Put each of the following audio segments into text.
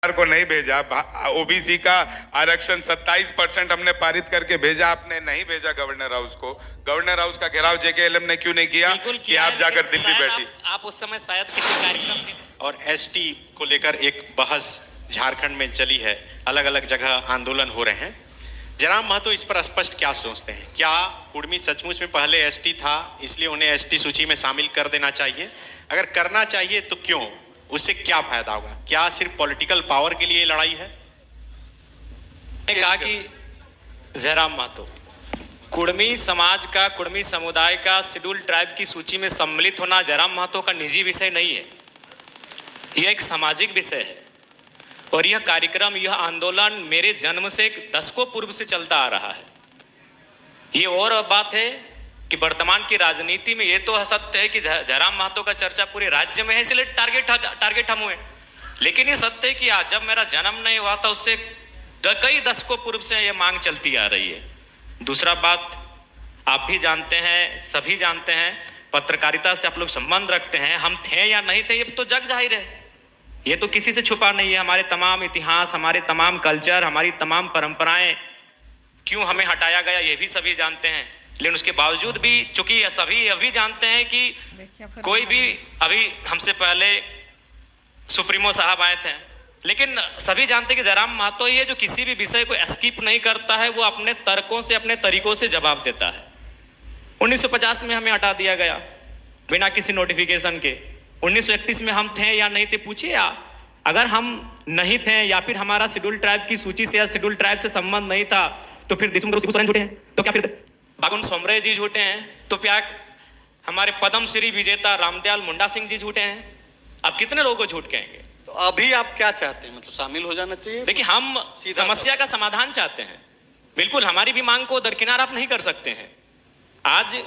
को नहीं भेजा। ओबीसी का आरक्षण 27% हमने पारित करके भेजा, आपने नहीं भेजा गवर्नर हाउस को। गवर्नर हाउस का घेराव जेकेएलएम ने क्यों नहीं किया कि आप जाकर दिल्ली बैठी? आप उस समय शायद किसी कार्यक्रम में। और एसटी को लेकर एक बहस झारखंड में चली है, अलग अलग जगह आंदोलन हो रहे हैं। जयराम महतो इस पर स्पष्ट क्या सोचते हैं? क्या कुर्मी सचमुच में पहले एसटी था, इसलिए उन्हें एसटी सूची में शामिल कर देना चाहिए? अगर करना चाहिए तो क्यों? उससे क्या फायदा होगा? क्या सिर्फ पॉलिटिकल पावर के लिए लड़ाई है? कहा कि जयराम महतो कुर्मी समाज का, कुर्मी समुदाय का शेड्यूल ट्राइब की सूची में सम्मिलित होना जयराम महतो का निजी विषय नहीं है, यह एक सामाजिक विषय है। और यह कार्यक्रम, यह आंदोलन मेरे जन्म से दशकों पूर्व से चलता आ रहा है। ये और बात है कि वर्तमान की राजनीति में ये तो सत्य है कि जयराम महतो का चर्चा पूरे राज्य में है, इसलिए टारगेट हम हुए। लेकिन ये सत्य है कि आज जब मेरा जन्म नहीं हुआ था उससे कई दशकों पूर्व से ये मांग चलती आ रही है। दूसरा बात, आप भी जानते हैं, सभी जानते हैं, पत्रकारिता से आप लोग संबंध रखते हैं। हम थे या नहीं थे ये तो जग जाहिर है, ये तो किसी से छुपा नहीं है। हमारे तमाम इतिहास, हमारे तमाम कल्चर, हमारी तमाम परंपराएं क्यों हमें हटाया गया ये भी सभी जानते हैं। लेकिन उसके बावजूद भी, चूंकि सभी अभी जानते हैं कि कोई भी, अभी हमसे पहले सुप्रीमो साहब आए थे, लेकिन सभी जानते हैं कि जयराम महतो ही है जो किसी भी विषय को स्किप नहीं करता है, वो अपने तर्कों से, अपने तरीकों से जवाब देता है। 1950 में हमें हटा दिया गया बिना किसी नोटिफिकेशन के। 1931 में हम थे या नहीं थे, पूछिए आप। अगर हम नहीं थे या फिर हमारा शेड्यूल ट्राइब की सूची से या शेड्यूल ट्राइब से संबंध नहीं था तो फिर देशमुख सोरेन झूठे हैं, तो क्या फिर बागुन सोमरे जी झूठे हैं, तो क्या हमारे पद्म श्री विजेता रामदयाल मुंडा सिंह जी झूठे हैं? आप कितने लोगों को झूठ कहेंगे? तो अभी आप क्या चाहते हैं? मतलब शामिल हो जाना चाहिए? देखिए, हम समस्या का समाधान चाहते हैं। बिल्कुल, हमारी भी मांग को दरकिनार आप नहीं कर सकते हैं। आज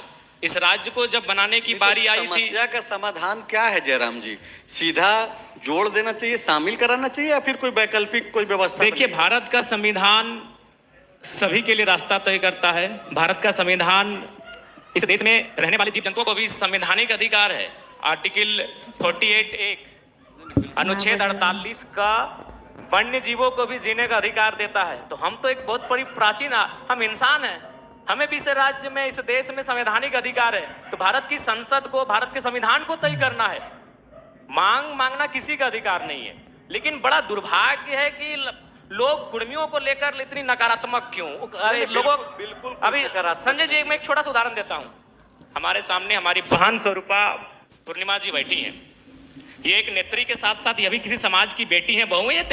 इस राज्य को जब बनाने की बारी आई थी, समस्या का समाधान क्या है जयराम जी? सीधा जोड़ देना चाहिए, शामिल कराना चाहिए, या फिर कोई वैकल्पिक कोई व्यवस्था? देखिए, भारत का संविधान सभी के लिए रास्ता तय करता है। भारत का संविधान, इस देश में रहने वाले जीव जंतुओं को भी संवैधानिक अधिकार है। आर्टिकल 48(1) अनुच्छेद 48 का वन्य जीवों को भी जीने का अधिकार देता है। तो हम तो एक बहुत बड़ी प्राचीन, हम इंसान हैं, हमें भी इस राज्य में, इस देश में संवैधानिक अधिकार है। तो भारत की संसद को, भारत के संविधान को तय करना है। मांगना किसी का अधिकार नहीं है। लेकिन बड़ा दुर्भाग्य है कि लोग कुर्मियों को लेकर इतनी नकारात्मक क्यों? अरे लोगों, बिल्कुल अभी संजय जी, मैं एक छोटा सा उदाहरण देता हूं। हमारे सामने हमारी बहन स्वरूपा पूर्णिमा जी बैठी हैं। ये एक नेत्री के साथ साथ ये भी किसी समाज की बेटी है, बहू है।